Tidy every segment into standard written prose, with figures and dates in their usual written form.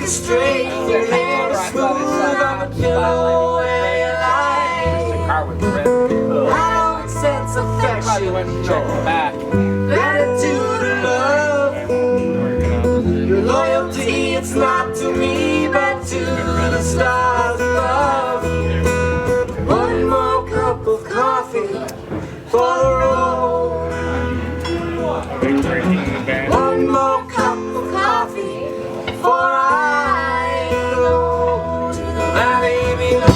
straight, your hair is smooth on the pillow where you lie. I don't sense affection, gratitude and love. Your loyalty, it's not to me, but to the stars above. One more cup of coffee for the road. One more cup of coffee before I go to the valley below.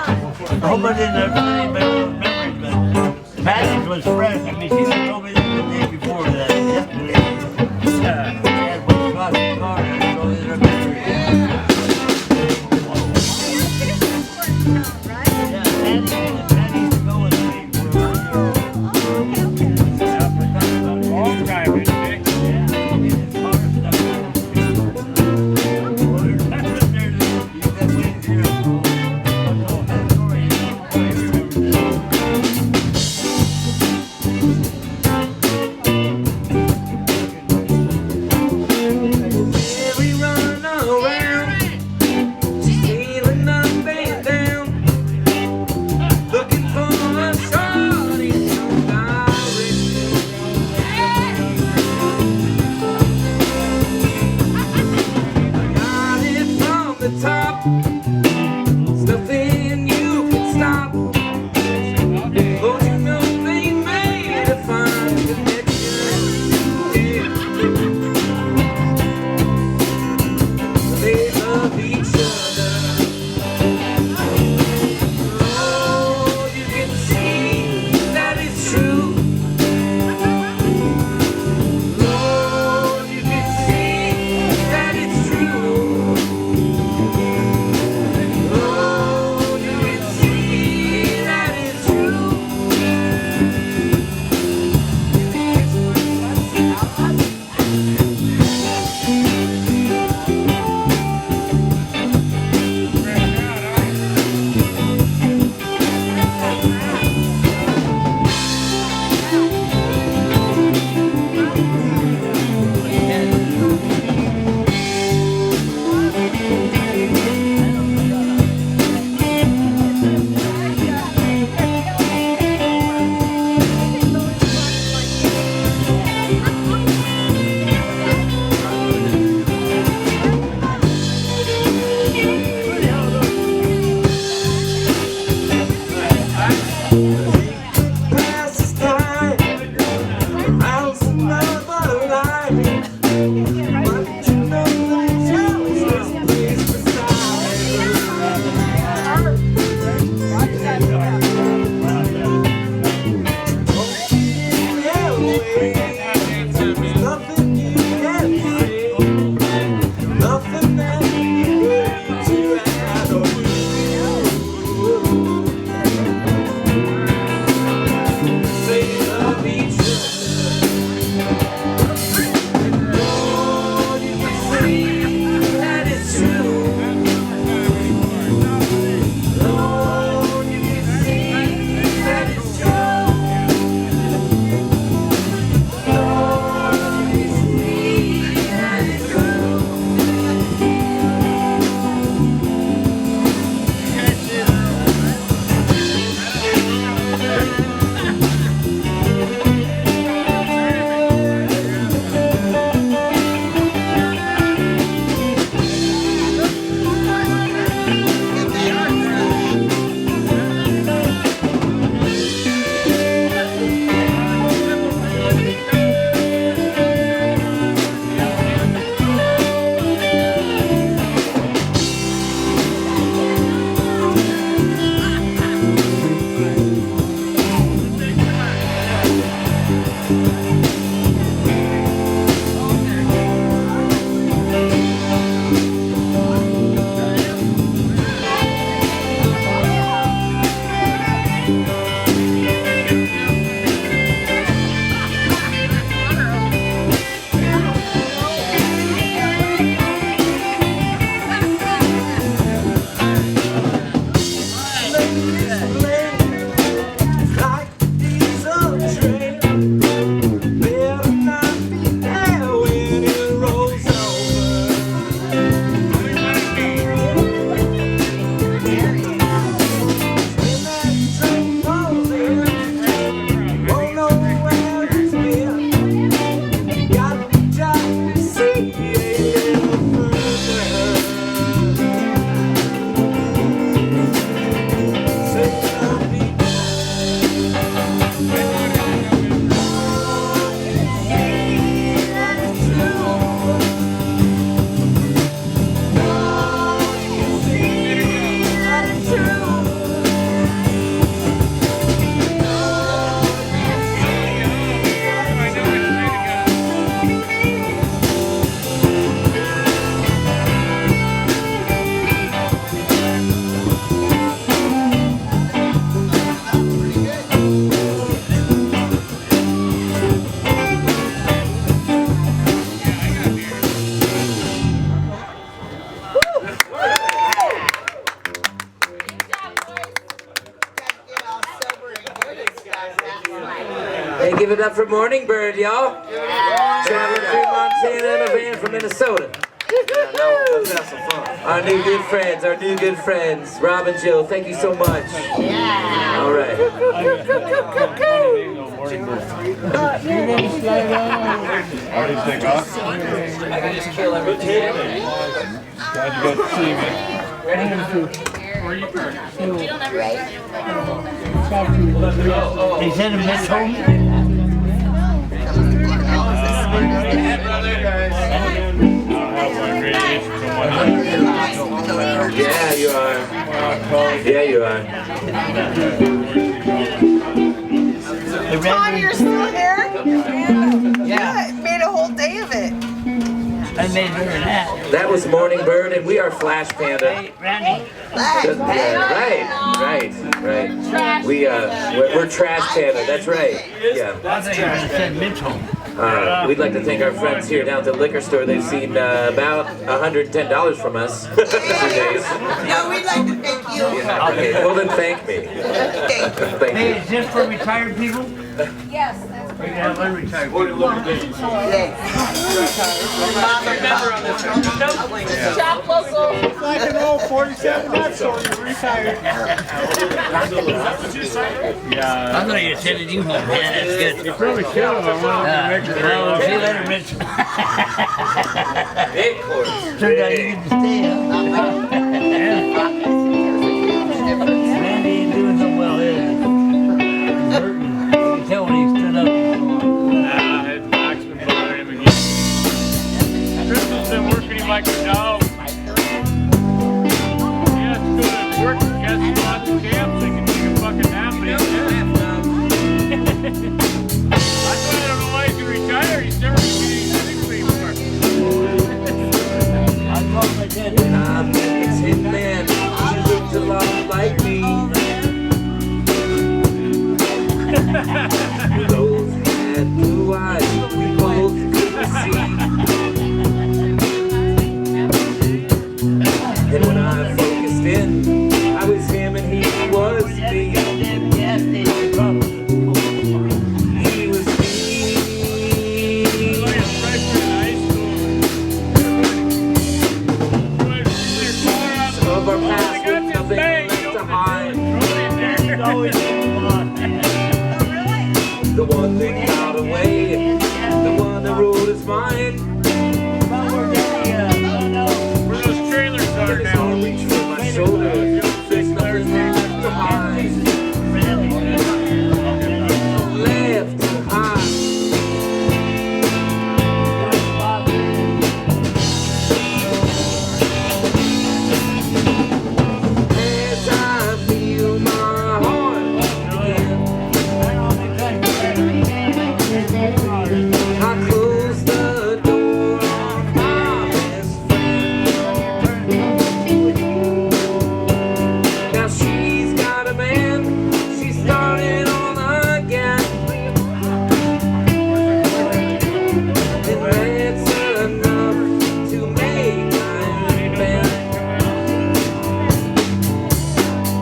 I hope I didn't have any better memories, but Patty's was fresh. I mean, she told me this the day before that. Yesterday. Dad went across the car and told me their memories. Yeah, Patty used to go with me for a long time, isn't it? Yeah, in his car stuff. Well, there's nothing there to you got waiting here. So that story is I remember this. Yeah, we run around, stealing up and down, looking for a shorty to direction. Got it from the top, there's nothing you can stop. Lord, you know they made a fine connection. Yeah. They love each other. Oh, you can see that it's true. Lord, you can see that it's true. Lord, you can see that it's true. Passes time around another line. But you know that Charlie's this place There's nothing you can say, nothing that you need to add or they love each other. Lord, you can see that it's true. Lord, you can see that it's true. Lord, you can see that it's true. Like a diesel train, better not be there when it rolls over. When that train rolls in, won't know where it's been. You got to drive to see a little further. Say Hey, give it up for Morning Bird, y'all. Traveling through Montana in a van from Minnesota. Let's have some fun. Our new good friends, Rob and Jill, thank you so much. Yeah. All right. I can just kill everything. Glad you got to see me. He said a Miss home. Yeah, you are. Yeah, you are. Tom, you're still here? Yeah. Made a whole day of it. I made better than that. That was Morning Bird, and we are Flash Panda. Hey, Randy. Right. We're Trash Panda. That's right. Yeah. I thought you said Mitchell. We'd like to thank our friends here down at the liquor store. They've seen about $110 from us in 2 days. No, we'd like to thank you. Okay, well then thank me. Thank Hey, you. is this for retired people? Yes. We can have unretired people. Shop local. Like an old 47 nuts or you retired. I thought you said it you home, man. That's good. You probably should have. I wanted to make it Well, see you later, Mitch. Big course. Turned out you get to stay up. Randy ain't doing so well, is he? He's hurting. You can tell when he stood up. Max been bothering him again. Crystal's been working him like a dog. He has to go to work and catch lots of camps. They can take a fucking nap, but he's dead. That's why I don't know why he's gonna retire. He's never gonna get any sick anymore. I called my dad. I met this hitman. She looked a lot like me. We both had blue eyes. We both couldn't see. And when I focused in, I was him and he was me. He was me. Like a freshman in high school. Some of our past with nothing left to hide. Always The one that got away, the one that ruled his mind. Where those trailers are It's now. all reach for my shoulder. There's nothing left to hide. Left to hide. As I feel my heart again, I close the door on my best friend. Now she's got a man, she's starting all again. And that's enough to make my bed.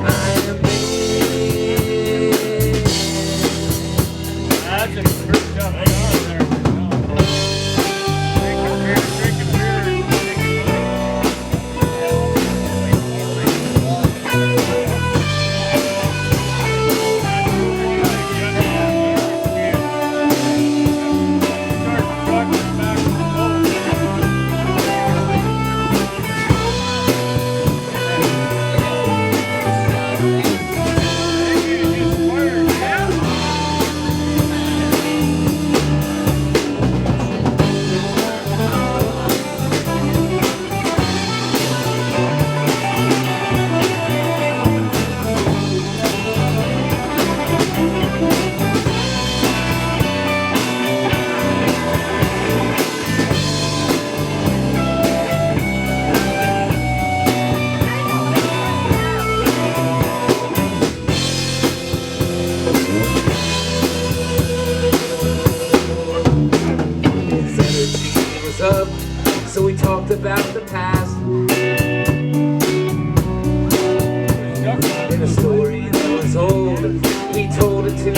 I am big. That's a pretty tough job there. Drinking beer. His energy was up, so we talked about the past. In a story that was old, we told it to